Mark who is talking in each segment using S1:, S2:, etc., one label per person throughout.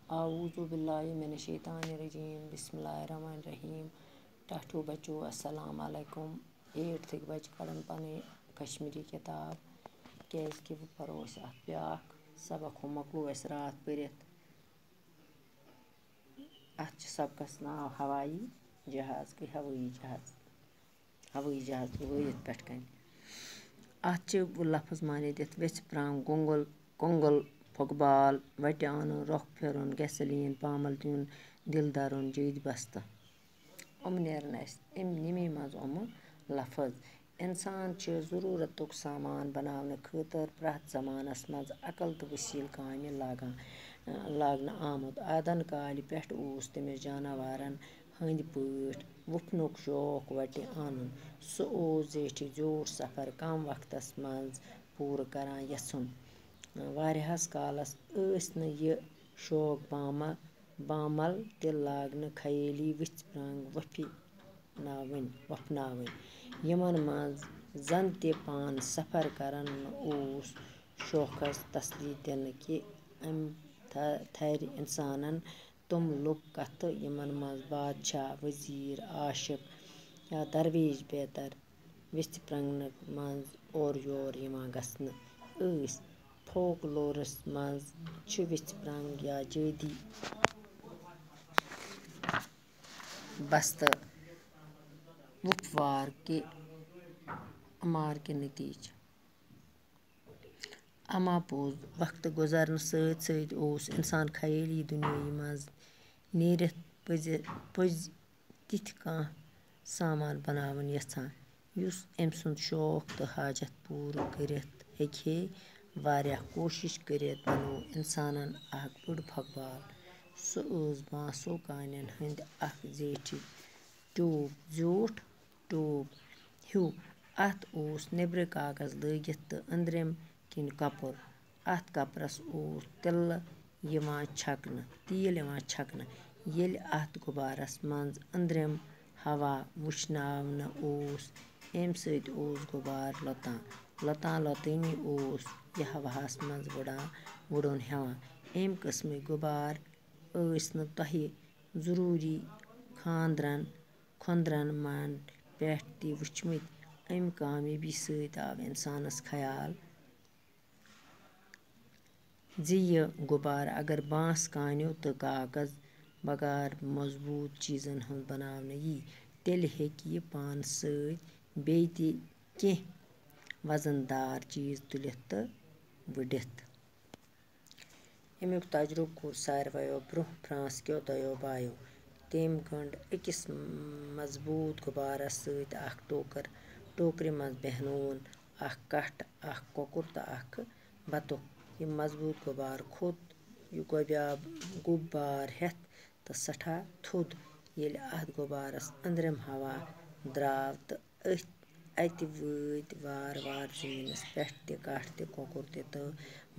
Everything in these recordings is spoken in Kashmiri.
S1: आऊज़ु बिल्लाहि मिनश्शैतानिर्रजीम बिस्मिल्लाहिर्रहमानिर्रहीम। टाठू बच्चों अस्सलाम वालेकुम। 8th बच्चे पढ़न पनी कश्मीरी किताब क्या वो परो ब्या सबक हो मकलो रात परित अत सबकस नाव हवाई जहाज गई हवाई जहाज वत पे कन अत लफ्ज माने दित वेच प्रांग गोंगल कोंगल फुकबाल वट आन रोख फिरन गैसलीन पामल दिन दिल दरुन जीद बस्त नेरन निमी मज लफ्ज इंसान ज़रूरत सामान बनाने खतर प्रत जमानस मज अकल तो वसील काम लागन आमुद आदन काल पे तमिस जानवरन हंद पट वुफनुक शौक वट अन सह जेठ जोट सफ़र कम वक्तस मज पूर करान यछुन वारियाहस कालस यह शौक बामल ते लागन खयाली विच प्रांग वफनावन यमन मज जन ते पान सफ़र करन शौकस तसली दिन कि अम थर इंसानन तुम लुक कथ यमन मज बादशाह वजीर आशिक या दरवेश बेहतर विच प्रंगन मज और योर गसन फोकलोरस मज विच प्रंग या जदी बस्त वुफवार के अमार के नतीज अमा पोज वक्त गुजरन सत इंसान खयाली दुनिया मज नेरित पज तिथ कह सामान बनावन यछान युस अम सुंद शौक तो हाजत पूर करित हेके वारिया कोशिश करित बनो इंसानन अख बड़ फुकबाल सह बांसो कानन हंद अख जेठ ज्यूठ ट्यूब हूँ अत नेबर कागज लगित तो अंदरम किन कपुर अत कपरस तिल छकन येल अत गुबारस मज अंदरम हवा वुशनावन अम सत गुबार लतानी यह हवास मज वुड़न हेवान अम किस्म गुबार तह ज़रूरी खुंदरन मन पे ती वुचमित अम कामयाबी सत आव इंसानस ख्याल यह गुबार अगर बांस कानो तो कागज बगार मजबूत चीज़न हंद बनावन यी तेल हेक यह पान सत बे ती कें वजनदार चीज़ तुलित तो वुड़ित अमुक तजुर्बह कोर सारवो ब्रोह फ्रांस के दोयो बायो तम गंड अकिस मजबूत गुबारस सत अख टोकर मज बेहनोन अख कठ अख कोकुर तो अख बतुख यह मजबूत गुबार खोत यह गुब्बार हेथ तो सठा थोद येल अत गुबारस अंदरम हवा द्राव तो अत वत वार जमीनस पे ते कठ ते कोकुर तो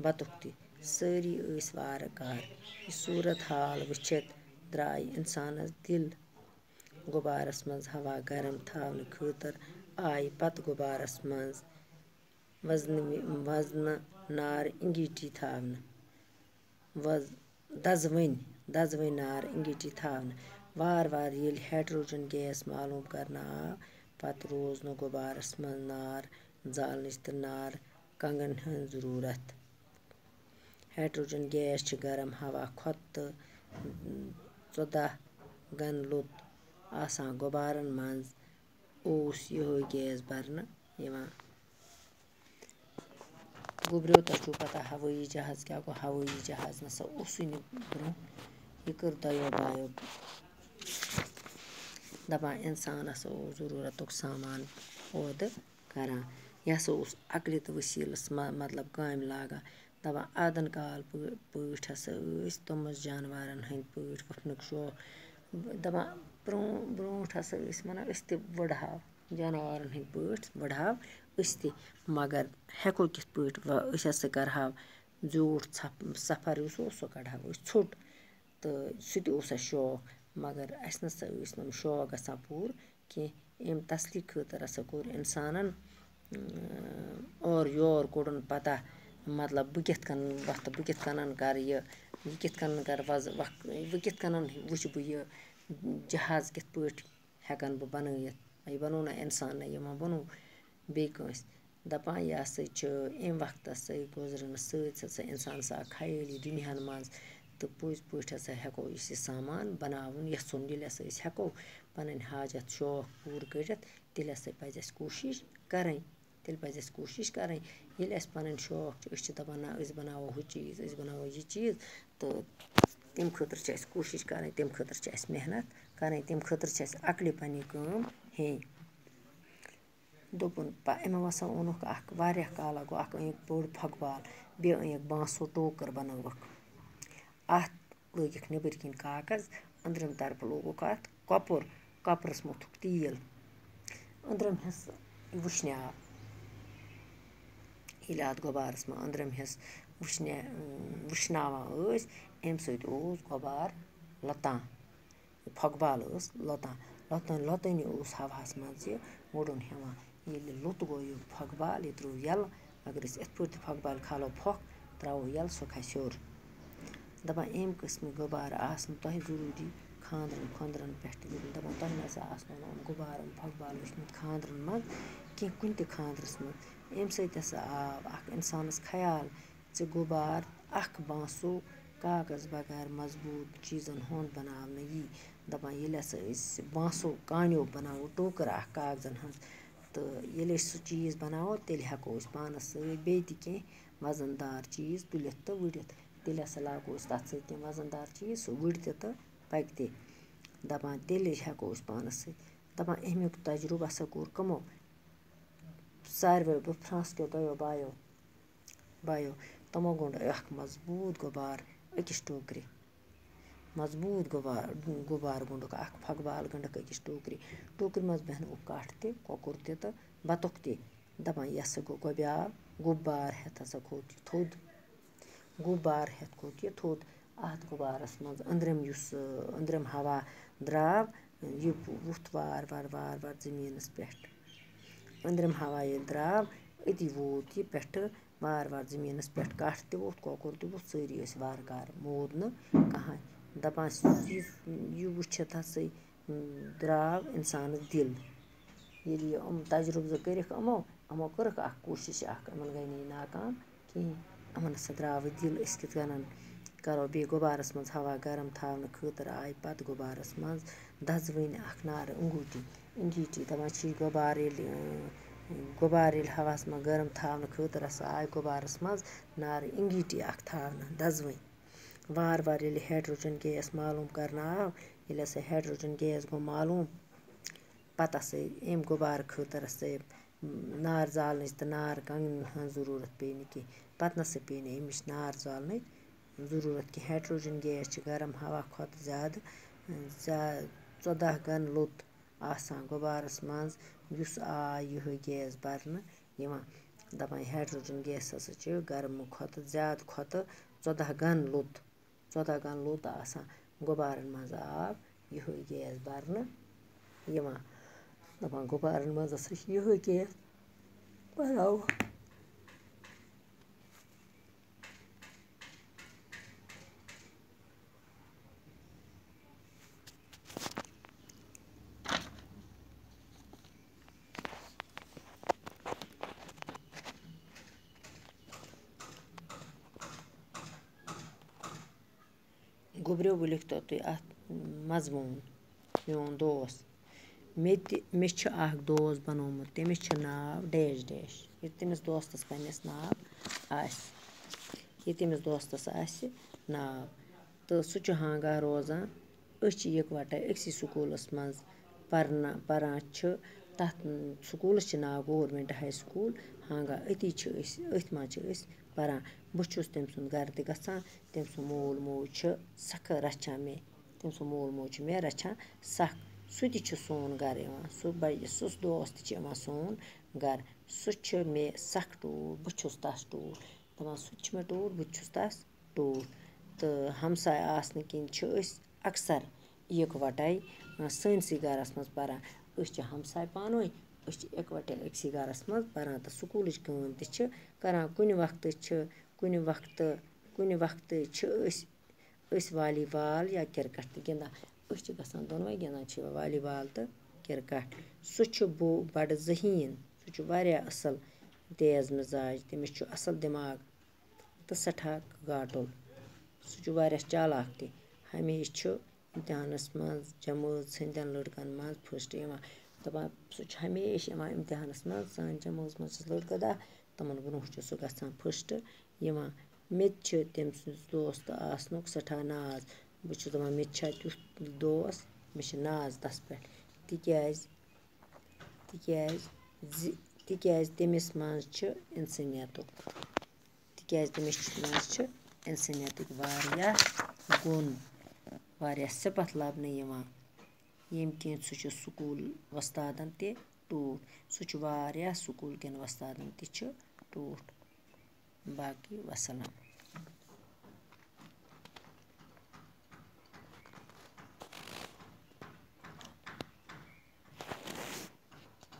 S1: बतुख ते सारी वार कार यह सूरत हाल वुचित द्राय इंसानस दिल गुबारस मज हवा गरम थावन खतर आय पत गुबारस मज वजन नार इंगीठी थावन दजवन नार इंगीठी थावन वार येल हाइड्रोजन गैस मालूम करना आव पत रोज न गुबारस मज नार जालनच तो नार कंगन हंद ज़रूरत हाइड्रोजन गैस गरम हवा खोत तो 14 गन लुत आसान गुबारन मज यो गैस भरना गुब्रियो तु पता हवाई जहाज क्या गो हवाई जहाज नसा ब्रोह यह कर दोयो बायो दपान इंसानस ज़रूरत सामान पैदा करान यह अकल तो वसीलस मतलब काम लागान दपान आदन काल पट हसा तमिस जानवरन हंद पट वुफनुक शौक दपान ब्रोट हसा वन ते वुड़हाव जानवरन हंद पट वुड़हाव ते मगर हेको कित पट हसा करहाव जोट सफ़र सह कड़हाव ोट तो सह शौक मगर अस नसा नम शौक गसान पूर कह अम तसली खतर हसा कोर इंसानन और योर कोड़न पता मतलब बह कित कन वथ बह कित कन कर यह یہِ کِتھ کٔنۍ کَرٕ وۄنۍ کِتھ کٔنۍ وٕچھِ بہٕ یہِ جہاز کِتھ پٲٹھۍ ہٮ۪کَن بہٕ بَنٲیِتھ یہِ بَنوو نہ اِنسانَے یہِ ما بَنوو بیٚیہِ کٲنٛسہِ دَپان یہِ ہسا چھِ اَمہِ وقتَس سۭتۍ گُزرنہٕ سۭتۍ ہسا اِنسانَس آو خیٲلی دُنیاہَن منٛز تہٕ پٔزۍ پٲٹھۍ ہسا ہٮ۪کو أسۍ یہِ سامان بَناوُن یَژھُن ییٚلہِ ہسا أسۍ ہٮ۪کو پَنٕنۍ حاجت شوق پوٗرٕ کٔرِتھ تیٚلہِ ہسا پَزِ اَسہِ کوٗشِش کَرٕنۍ تیٚلہِ پَزِ اَسہِ کوٗشِش کَرٕنۍ ییٚلہِ اَسہِ پَنٕنۍ شوق چھِ أسۍ چھِ دَپان نہ أسۍ بَناوو ہُہ چیٖز أسۍ بَناوو یہِ چیٖز تہٕ تَمہِ خٲطرٕ چھِ اَسہِ کوٗشِش کَرٕنۍ تَمہِ خٲطرٕ چھِ اَسہِ محنت کَرٕنۍ تَمہِ خٲطرٕ چھِ اَسہِ عقلہِ پنٛنہِ کٲم ہیٚنۍ دوٚپُن یِمو ہسا اوٚنُکھ اَکھ واریاہ کالا گوٚو اَکھ أنِکھ بوٚڑ پھۄکہٕ بال بیٚیہِ أنِکھ بانسو ٹوکٕر بَنٲوٕکھ اَتھ لٲگِکھ نیٚبٕرۍ کِنۍ کاغذ أنٛدرِم طرفہٕ لوگُکھ اَتھ کۄپُر کۄپرَس موتھُکھ تیٖل أنٛدرِم حِصہٕ وٕشنیٛاو ییٚلہِ اَتھ گۄبارَس منٛز أنٛدرِم حِصہٕ وٕشناوان ٲسۍ اَمہِ سۭتۍ اوس گۄبار لۄتان یہِ پھۄکہٕ بال ٲس لۄتان لۄتٲنی اوس ہَوہَس منٛز یہِ وُڈُن ہٮ۪وان ییٚلہِ لوٚت گوٚو یہِ پھۄکہٕ بال یہِ ترٛوو یَلہٕ اگر أسۍ یِتھ پٲٹھۍ تہِ پھۄکہٕ بالہِ کھالو پھۄکھ ترٛاوو یَلہٕ سُہ کھسہِ ہیوٚر دَپان اَمہِ قٕسمٕکۍ غُبارٕ آسنہٕ تۄہہِ ضٔروٗری خانٛدرَن پٮ۪ٹھ دَپان تۄہہِ نَسا آسنو نہٕ یِم غُبارٕ یِم پھۄکہٕ بال وٕچھمٕتۍ خانٛدرَن منٛز کینٛہہ کُنہِ تہِ خانٛدرَس منٛز اَمہِ سۭتۍ ہسا آو اَکھ اِنسانَس خیال زِ غُبار اَکھ بانسو کاغذ بغیر مضبوٗط چیٖزَن ہُنٛد بَناونہٕ یی دَپان ییٚلہِ ہسا أسۍ بانسو کانیو بَناوو ٹوکٕر اَکھ کاغذَن ہٕنٛز تہٕ ییٚلہِ أسۍ سُہ چیٖز بَناوو تیٚلہِ ہٮ۪کو أسۍ پانَس سۭتۍ بیٚیہِ تہِ کینٛہہ وَزَن دار چیٖز تُلِتھ تہٕ وٕڑِتھ تیٚلہِ ہسا لاگو أسۍ تَتھ سۭتۍ کینٛہہ وَزَن دار چیٖز سُہ وٕڑِ تہِ تہٕ پَکہِ تہِ دَپان تیٚلے ہٮ۪کو أسۍ پانَس سۭتۍ دَپان اَمیُک تجرُبہٕ ہسا کوٚر کٕمو ساروِیو فرٛانٛس کیو دۄیو بایو تِمو گوٚنٛڈ اَکھ مضبوٗط غُبار أکِس ٹوکرِ مضبوٗط غُبار گوٚنٛڈُکھ اَکھ پھۄکہٕ بال گٔنٛڈٕکھ أکِس ٹوکرِ منٛز بیٚہنووُکھ کَٹھ تہِ کۄکُر تہِ تہٕ بَتُک تہِ دَپان یہِ ہسا گوٚو غُبار ہٮ۪تھ ہسا کھوٚت یہِ تھوٚد غُبار ہٮ۪تھ کھوٚت یہِ تھوٚد اَتھ غُبارَس منٛز أنٛدرِم ہوا درٛاو یہِ ووٚتھ وارٕ زٔمیٖنَس پٮ۪ٹھ أنٛدرِم ہوا ییٚلہِ درٛاو أتی ووت یہِ پٮ۪ٹھٕ وارٕ زٔمیٖنَس پٮ۪ٹھ کَٹھ تہِ ووٚتھ کۄکُر تہِ ووٚتھ سٲری ٲسۍ وارٕ کارٕ موٗد نہٕ کٕہۭنۍ دَپان یہِ وٕچھِتھ ہسا درٛاو اِنسانَس دِل ییٚلہِ یہِ یِم تجرُبہٕ زٕ کٔرِکھ یِمو کٔرٕکھ اَکھ کوٗشِش اَکھ یِمَن گٔے نہٕ یہِ ناکام کِہیٖنۍ یِمَن ہسا درٛاو دِل أسۍ کِتھ کٔنۍ کَرو بیٚیہِ غُبارَس منٛز ہوا گرم تھاونہٕ خٲطرٕ آیہِ پَتہٕ غُبارَس منٛز دَزوٕنۍ اَکھ نارٕ انگیٖٹی دَپان چھِ یہِ غُبار ییٚلہِ ہواہَس منٛز گرم تھاونہٕ خٲطرٕ ہسا آیہِ غُبارَس منٛز نارٕ انگیٖٹی اَکھ تھاونہٕ دَزوٕنۍ وارٕ ییٚلہِ ہایڈرٛوجَن گیس معلوٗم کَرنہٕ آو ییٚلہِ ہسا ہایڈرٛوجَن گیس گوٚو معلوٗم پَتہٕ ہسا اَمہِ غُبارٕ خٲطرٕ ہسا نار زالنٕچ تہٕ نار کَنٛگنہٕ ہٕنٛز ضٔروٗرت پیٚیہِ نہٕ کینٛہہ پَتہٕ نَسا پیٚیہِ نہٕ اَمِچ نار زالنٕچ ضٔروٗرت کینٛہہ ہایڈرٛوجَن گیس چھِ گرم ہوا کھۄتہٕ زیادٕ 14 گَن لوٚت آسان غُبارَس منٛز یُس آے یِہوٚے گیس بَرنہٕ یِوان دَپان ہایڈرٛوجَن گیس ہسا چھِ گرمہٕ کھۄتہٕ زیادٕ کھۄتہٕ 14 گَن لوٚت آسان غُبارَن منٛز آو یِہوٚے گیس بَرنہٕ یِوان دَپان غُبارَن منٛز ہسا چھِ یِہوٚے گیس بَناوان گوٚبریو وۄنۍ لیکھتو تُہۍ اَتھ مضموٗن میون دوس مےٚ چھُ اَکھ دوس بنومُت تٔمِس چھُ ناو ڈیش یہِ تٔمِس دوستَس پنٛنِس ناو آسہِ ناو تہٕ سُہ چھُ ہانٛگان روزان أسۍ چھِ یِکوَٹَے أکۍسٕے سکوٗلَس منٛز پَران چھِ تَتھ سکوٗلَس چھِ ناو گورمٮ۪نٛٹ ہاے سکوٗل ہانٛگان أتھی منٛز چھِ أسۍ پَران بہٕ چھُس تٔمۍ سُنٛد گَرٕ تہِ گژھان تٔمۍ سُنٛد مول موج چھُ سَخ رَچھان مےٚ رَچھان سَخ سُہ تہِ چھُ سون گَرٕ یِوان سُہ دوس تہِ چھِ یِوان سون گَرٕ سُہ چھُ مےٚ سَخ ٹوٹھ بہٕ چھُس تَس ٹوٹھ دَپان سُہ تہِ چھُ مےٚ ٹوٹھ بہٕ تہِ چھُس تَس ٹوٹھ تہٕ ہمساے آسنہٕ کِنۍ چھِ أسۍ اَکثر یِکوَٹَے سٲنۍسٕے گَرَس منٛز پَران أسۍ چھِ ہمساے پانہٕ ؤنۍ أسۍ چھِ یِکوَٹَے أکۍسٕے گَرَس منٛز پَران تہٕ سکوٗلٕچ کٲم تہِ چھِ کَران کُنہِ وقتہٕ چھِ أسۍ أسۍ والی بال یا کِرکَٹ تہِ گِنٛدان أسۍ چھِ گژھان دۄنوَے گِنٛدان چھِ والی بال تہٕ کِرکَٹ سُہ چھُ بَڑٕ ذٔہیٖن سُہ چھُ واریاہ اَصٕل تیز مِزاج تٔمِس چھُ اَصٕل دٮ۪ماغ تہٕ سٮ۪ٹھاہ گاٹُل سُہ چھُ واریاہ چالاک تہِ ہمیشہِ چھُ اِمتحانَس منٛز جمٲژ ہٕنٛدٮ۪ن لٔڑکَن منٛز فٔسٹ یِوان دَپان سُہ چھُ ہمیشہِ یِوان اِمتحانَس منٛز سانہِ جمٲژ منٛز چھِس لٔڑکہٕ داہ تِمَن برونٛہہ چھُ سُہ گژھان فٔسٹ یِوان مےٚ تہِ چھِ تٔمۍ سٕنٛدِس دوستہٕ آسنُک سٮ۪ٹھاہ ناز بہٕ چھُس دَپان مےٚ تہِ چھا تیُتھ دوس مےٚ چھِ ناز تَس پٮ۪ٹھ تِکیٛازِ تٔمِس منٛز چھِ اِنسٲنیتُک منٛز چھِ اِنسٲنیتٕکۍ واریاہ گُن واریاہ صِفت لَبنہٕ یِوان ییٚمہِ کِنۍ سُہ چھُ سکوٗل وۄستادَن تہِ ٹوٹھ سُہ چھُ واریاہ سکوٗل کٮ۪ن وۄستادَن تہِ چھِ ٹوٹھ باقٕے وَسَلام